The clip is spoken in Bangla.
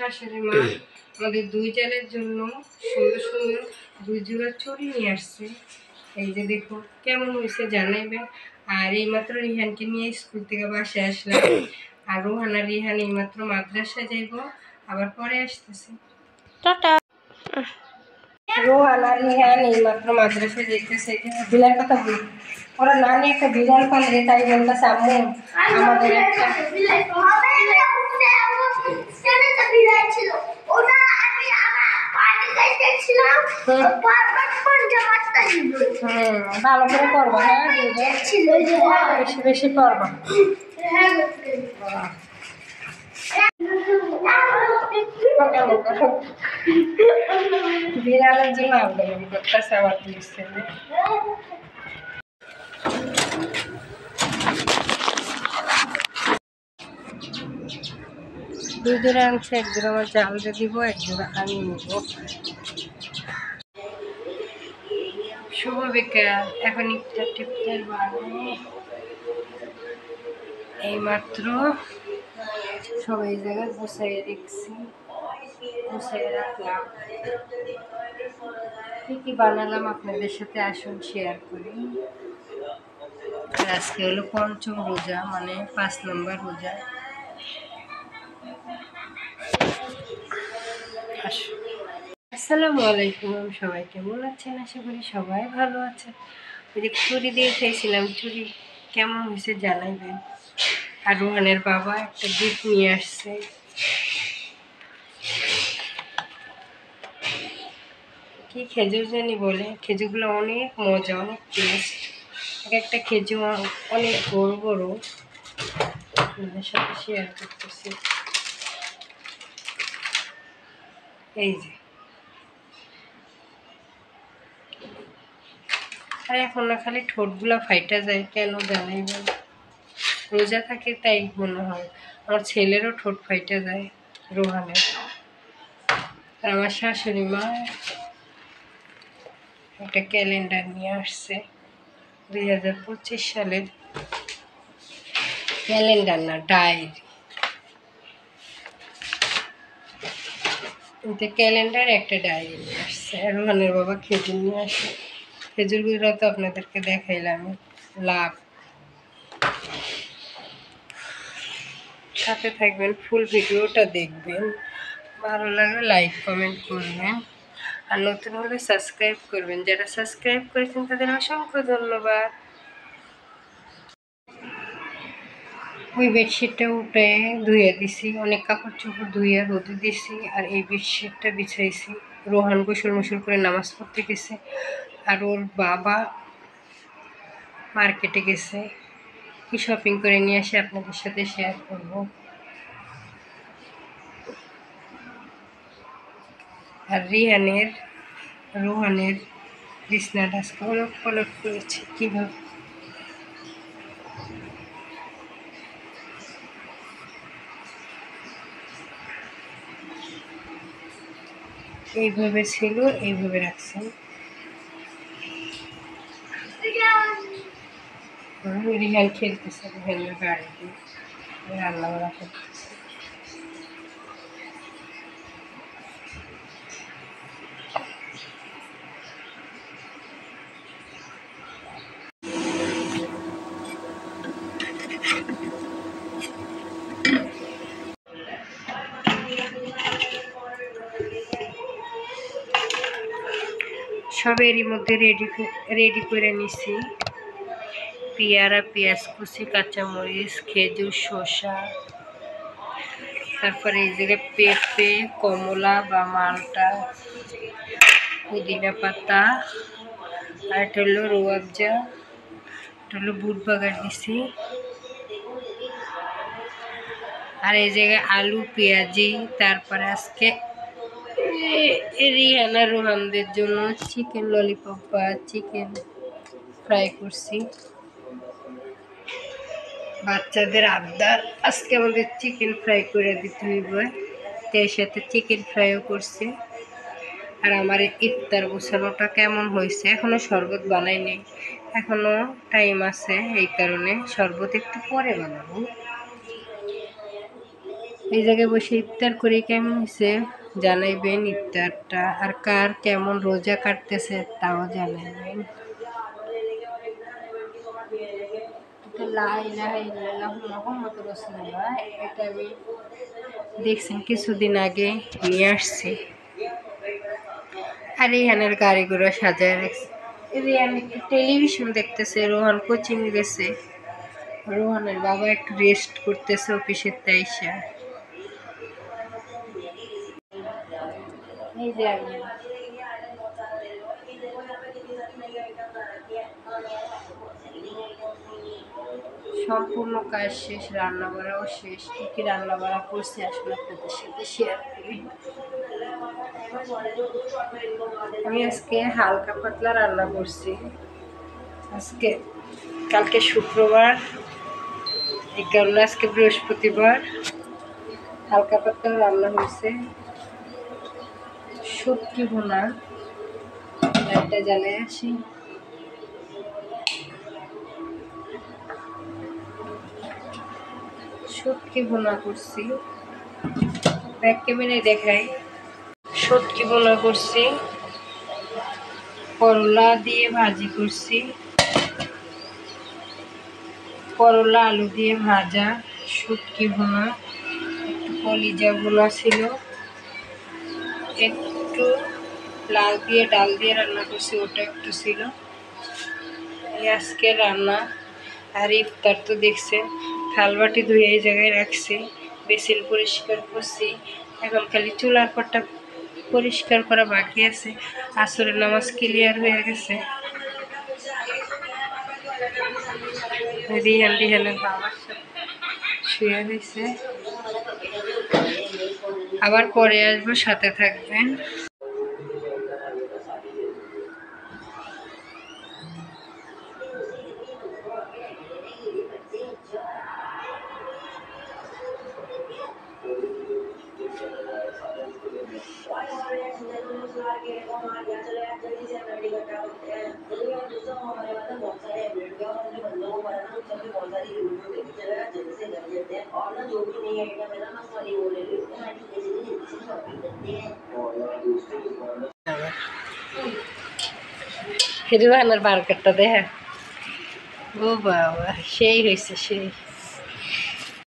শাশুড়ি মা আমাদের দুই জনের জন্য সুন্দর সুন্দর দুই জোড়া চুড়ি নিয়ে আসছে। এই যে দেখো কেমন হয়েছে জানাইবেন। আর এইমাত্র রিহানকে নিয়ে স্কুল থেকে বাসায় আসলাম। আর রোহান আর রিহান এইমাত্র মাদ্রাসায় যাইব, আবার পরে আসতেছে। টাটা। রোহান আর রিহান এইমাত্র মাদ্রাসায় যাইতেছে। বিড়াল কথা বলি, ওরা নানি একটা বিড়াল পালে, তাই বলতেছে আম্মু আমাদের একটা ভালো করে করবো। হ্যাঁ বেশি বেশি করবো। বিড়ালের জন্য আন্দোলন করতেছে আমার পুলিশ। দুই জোড়া আনছে, এক জোড়া আমার জালতে দিব, এক জোড়া আমি নিব। শুভ বিকাল, এখন ইফতার টিফতার বানাবো। এইমাত্র সবাই জায়গায় গুছাইয়ে দেখছি, গুছাইয়ে রাখলাম। কি কি বানালাম আপনাদের সাথে আসুন শেয়ার করি। আজকে হলো পঞ্চম রোজা, মানে 5 নম্বর রোজা। আসসালামু আলাইকুম, সবাই কেমন আছেন? আশা করি সবাই ভালো আছেন। ওই যে চুরি দিয়ে খেয়েছিলাম, চুরি কেমন হয়েছে জানাইবেন। আর রোহানের বাবা একটা গিফট নিয়ে আসছে। কি খেজুর জানি বলে, খেজুরগুলো অনেক মজা, অনেক টেস্ট। এক একটা খেজুর অনেক বড় বড়। আপনাদের সাথে শেয়ার করতেছি। এই যে, আর এখন না খালি ঠোঁটগুলা ফাইটা যায়, কেন জানাইবেন। রোজা থাকে তাই মনে হয়। আমার ছেলেরও ঠোঁট ফাইটা যায়, রোহানের। আর আমার শাশুড়ি মা একটা ক্যালেন্ডার নিয়ে আসছে, 2025 সালের ক্যালেন্ডার না ডায়েরি। কিন্তু ক্যালেন্ডার একটা ডায়েরি নিয়ে আসছে। রোহানের বাবা খেজুর নিয়ে আসে, খেজুরগুলো তো আপনাদেরকে দেখাইলাম। লাভ, সাথে থাকবেন, ফুল ভিডিওটা দেখবেন। ভালো লাগলে লাইক কমেন্ট করবেন, আর নতুন হলে সাবস্ক্রাইব করবেন। যারা সাবস্ক্রাইব করেছেন তাদের অসংখ্য ধন্যবাদ। ওই বেডশিটটা উঠে ধুয়ে দিছি, অনেক কাপড় চোপড় ধুয়ে রোদে দিছি। আর এই বেডশিটটা বিছাইছি। রোহান গোসল মোসল করে নামাজ পড়তে গেছে, আর ওর বাবা মার্কেটে গেছে। কি শপিং করে নিয়ে আসে আপনাদের সাথে শেয়ার করব। আর রোহানের বিছনাটা আজকে অলট পলট করেছে কীভাবে। এইভাবে ছিল, এইভাবে রাখছেন। রিহান খেলতেছে, রিহানের গাড়িতে রান্না বান্না করতেছে। সবেরই মধ্যে রেডি করে নিছি। পেয়ারা, পেঁয়াজ কুচি, কাঁচামরিচ, খেজুর, শসা, তারপরে এই জায়গায় পেঁপে, কমলা বা মালটা, পুদিনা পাতা, আর এটা হলো রোয়াবজা, এটা হলো বুট বাগার দিছি। আর এই জায়গায় আলু, পেঁয়াজি। তারপরে আজকে রিহানা রোহানদের জন্য চিকেন ললিপপ বা চিকেন ফ্রাই করছি। বাচ্চাদের আবদার, আজকে আমাদের চিকেন ফ্রাই করে দিতে হইব, তার সাথে চিকেন ফ্রাইও করছি। আর আমার ইফতার গোছানোটা কেমন হয়েছে, এখনো শরবত বানাইনি, এখনো টাইম আছে, এই কারণে শরবত একটু পরে বানাবো। এই জায়গায় বসে ইফতার করে কেমন হয়েছে জানাইবেন। ইফতারটা আর কার কেমন রোজা কাটতেছে তাও জানাইবেন। লা ইলাহা ইল্লাল্লাহু মুহাম্মাদুর রাসূলুল্লাহ, এটা আমি দেখছেন কিছুদিন আগে নিয়ে আসছি। আর রিহানের গাড়ি ঘোড়া সাজায় রাখছে। রিহান একটু টেলিভিশন দেখতেছে, রোহান কোচিং গেছে, রোহানের বাবা একটু রেস্ট করতেছে অফিসের তাইসা। এই যে আমি সম্পূর্ণ কাজ শেষ, রান্না বাড়াও শেষ। কি রান্না বাড়া করছি আসলে আপনাদের সাথে শেয়ার করি। আমি আজকে হালকা পাতলা রান্না করছি। আজকে কালকে শুক্রবার, এই কারণে আজকে বৃহস্পতিবার হালকা পাতলা রান্না হয়েছে। শুটকি ভুনা, একটা জ্বালায় আসি। শুটকি ভুনা করছি, ব্যাক ক্যামেরায় দেখাই। শুটকি ভুনা করছি, করলা দিয়ে ভাজি করছি, করলা আলু দিয়ে ভাজা, শুটকি ভুনা, একটু কলিজা ভুনা ছিল, একটু লাল দিয়ে ডাল দিয়ে রান্না করছি, ওটা একটু ছিল। এই আজকে রান্না। আর ইফতার তো দেখছেন, থালবাটি ধুয়ে এই জায়গায় রাখছি, বেসিন পরিষ্কার করছি। এখন খালি চুলার পরটা পরিষ্কার করা বাকি আছে। আসরের নামাজ ক্লিয়ার হয়ে গেছে। রিহানের বাবার সাথে শুয়ে হয়েছে। আবার পরে আসবো, সাথে থাকবেন। রিহানের বার্গারটা দেখা, ও বাবা সেই হয়েছে সেই।